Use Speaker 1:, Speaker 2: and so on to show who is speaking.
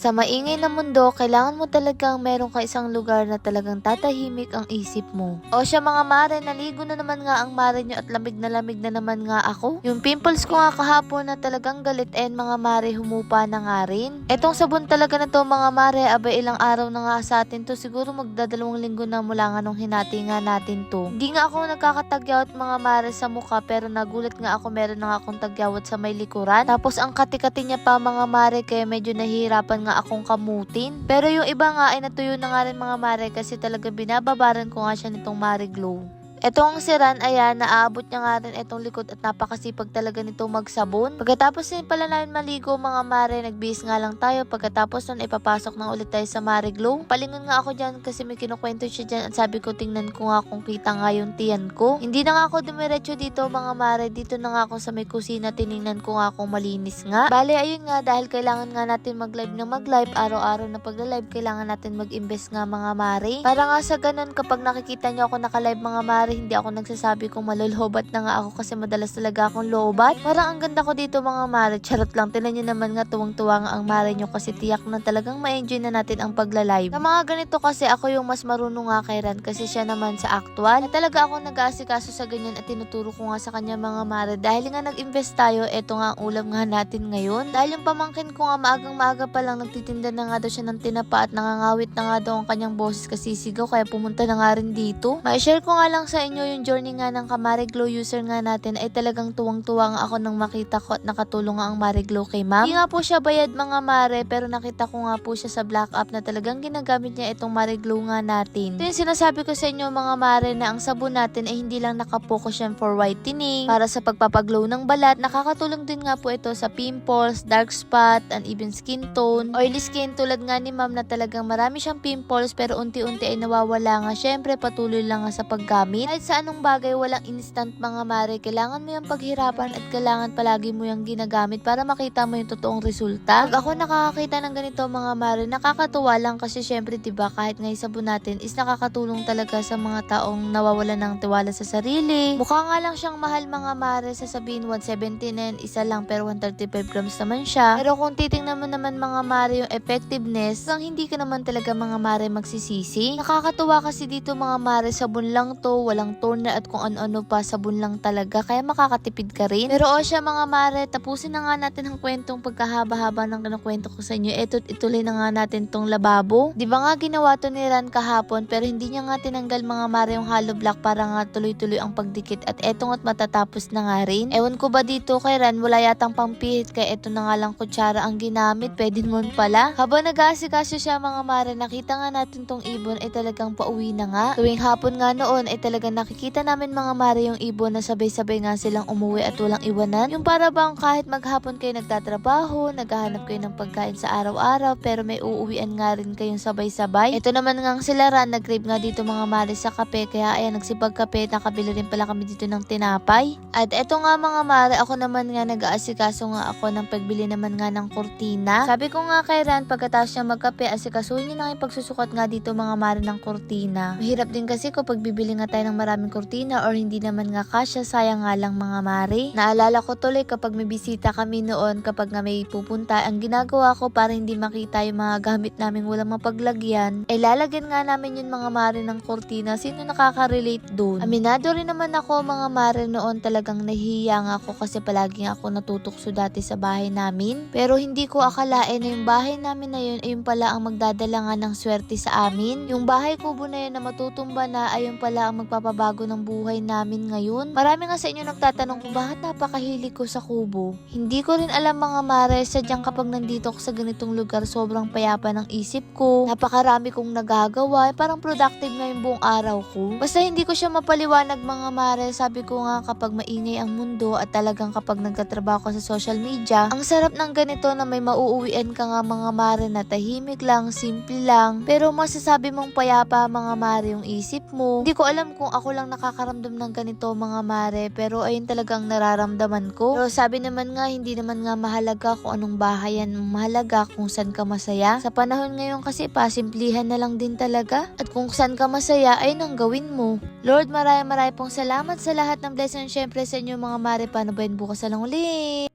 Speaker 1: Sa maingay na mundo, kailangan mo talagang meron ka isang lugar na talagang tatahimik ang isip mo. O siya mga mare, naligo na naman nga ang mare nyo at lamig na naman nga ako. Yung pimples ko nga kahapon na talagang galit mga mare, humupa na nga rin. Etong sabon talaga na to mga mare, abay ilang araw na nga sa atin to. Siguro magdadalawang linggo na mula nga nung hinati nga natin to. Hindi nga ako nagkakatagyawat mga mare sa mukha, pero nagulat nga ako, meron na nga akong tagyawat sa may likuran. Tapos ang kati-kati niya pa mga mare, kaya medyo nahihirapan nga akong kamutin. Pero yung iba nga ay natuyo na nga rin mga mare, kasi talaga binababaran ko nga siya nitong Mare Glow. Etong siran, ayan, naaabot niya nga rin etong likod at napakasipag talaga nito magsabon. Pagkatapos din pala namin maligo mga mare, nagbihis nga lang tayo. Pagkatapos nun, ipapasok na ulit tayo sa Mare Glow. Palingon nga ako dyan kasi may kinukwento siya dyan at sabi ko tingnan ko nga kung kita nga yung tiyan ko. Hindi na nga ako dumiretso dito mga mare, dito na nga ako sa may kusina, tiningnan ko nga kung malinis nga. Bale, ayun nga, dahil kailangan nga natin mag-live na mag-live, araw-araw na pagla-live, kailangan natin mag-invest nga mga mare. Para nga sa ganun, kapag nakikita niyo ako naka-live mga mare, hindi ako nagsasabi kung malulhobat na nga ako kasi madalas talaga akong lobat. Parang ang ganda ko dito mga mare, charot lang. Tinan nyo naman nga, tuwang-tuwa nga ang mare nyo kasi tiyak na talagang ma-enjoy na natin ang pagla-live. Sa mga ganito kasi ako yung mas marunong nga kay Ran kasi siya naman sa actual. At talaga ako nag-aasikaso sa ganyan at tinuturo ko nga sa kanya mga mare. Dahil nga nag-invest tayo, eto nga ang ulam nga natin ngayon. Dahil yung pamangkin ko nga maagang-maaga pa lang nagtitinda na nga daw siya ng tinapa at nangangawit na nga daw ang kanyang boses kasi sigaw, kaya pumunta na nga rin dito. Ma-share ko nga lang sa inyo yung journey nga ng Mare Glow user nga natin, ay talagang tuwang-tuwa nga ako nang makita ko at nakatulong nga ang Mare Glow kay ma'am. Hindi nga po siya bayad mga mare, pero nakita ko nga po siya sa black app na talagang ginagamit niya itong Mare Glow nga natin. Ito yung sinasabi ko sa inyo mga mare, na ang sabon natin ay hindi lang nakapokus yan for whitening, para sa pagpapaglow ng balat. Nakakatulong din nga po ito sa pimples, dark spot, and even skin tone, oily skin tulad nga ni ma'am na talagang marami siyang pimples pero unti-unti ay nawawala nga. Syempre patuloy lang nga sa paggamit. Kahit sa anong bagay, walang instant mga mare, kailangan mo yung paghirapan at kailangan palagi mo yung ginagamit para makita mo yung totoong resulta. Pag ako nakakakita ng ganito mga mare, nakakatuwa lang kasi syempre diba, kahit nga sabon natin is nakakatulong talaga sa mga taong nawawalan ng tiwala sa sarili. Mukha nga lang siyang mahal mga mare, sasabihin 170 na yan, isa lang, pero 135 grams naman siya. Pero kung titingnan mo naman mga mare yung effectiveness, hindi ka naman talaga mga mare magsisisi. Nakakatuwa kasi dito mga mare, sabon lang to, walang toner at kung ano-ano pa, sabon lang talaga, kaya makakatipid ka rin. Pero o siya mga mare, tapusin na nga natin ang kwentong pagkahaba-haba ng kinukwento ko sa inyo. Ituloy na nga natin tong lababo. Di ba nga ginawa to ni Ran kahapon, pero hindi niya nga tinanggal mga mare yung hollow block para nga tuloy-tuloy ang pagdikit, at eto nga't matatapos na nga rin. Ewan ko ba dito kay Ran, wala yatang pampihit, kaya eto na nga lang kutsara ang ginamit. Pwede naman pala. Habang nag-aasikaso siya mga mare, nakita nga natin tong ibon ay talagang pauwi na nga. Tuwing hapon nga noon ay talagang nakikita namin mga mare yung ibon na sabay-sabay nga silang umuwi at walang iwanan. Yung para bang kahit maghapon kayo nagtatrabaho, naghahanap kayo ng pagkain sa araw-araw, pero may uuwian nga rin kayong sabay-sabay. Ito naman nga sila Ran, nag-crave nga dito mga mare sa kape, kaya ayan, nagsipag kape, nakabili rin pala kami dito ng tinapay. At eto nga mga mare, ako naman nga nag-aasikaso nga ako ng pagbili naman nga ng kurtina. Sabi ko nga kay Ran, pagkatapos niya magkape, asikasuhin niyo na yung pagsusukat nga dito mga mare ng kurtina. Mahirap din kasi kapag bibili nga tayo ng maraming kurtina or hindi naman nga kasya, sayang nga lang mga mare. Naalala ko tuloy kapag may bisita kami noon, kapag nga may pupunta, ang ginagawa ko para hindi makita yung mga gamit namin walang mapaglagyan, ay lalagyan nga namin yung mga mare ng kurtina. Sino nakaka-relate dun? Aminado rin naman ako mga mare, noon talagang nahihiya nga ako kasi palagi nga ako natutukso dati sa bahay namin. Pero hindi ko akalain na yung bahay namin na yun ayun pala ang magdadala nga ng swerte sa amin. Yung bahay kubo na yun na matutumba na, ayun pala ang magpapabago ng buhay namin ngayon. Marami nga sa inyo nagtatanong kung bakit napakahilig ko sa kubo. Hindi ko rin alam mga mare, sadyang kapag nandito ako sa ganitong lugar, sobrang payapa ng isip ko. Napakarami kong nagagawa, parang productive nga yung buong araw ko. Basta hindi ko siya mapaliwanag mga mare, sabi ko nga kapag maingay ang mundo at talagang kapag nagtatrabaho ka sa social media, ang sarap ng ganito na may mauuwian ka nga mga mare na tahimik lang, simple lang, pero masasabi mong payapa mga mare yung isip mo. Hindi ko alam kung ako lang nakakaramdam ng ganito mga mare, pero ayun talagang nararamdaman ko. Pero sabi naman nga, hindi naman nga mahalaga kung anong bahayan, mahalaga kung saan ka masaya. Sa panahon ngayon kasi pasimplihan na lang din talaga, at kung saan ka masaya ay nang gawin mo. Lord, maraming pong salamat sa lahat ng blessing, syempre sa inyo mga mare. Paano ba yun bukas na lang ulit?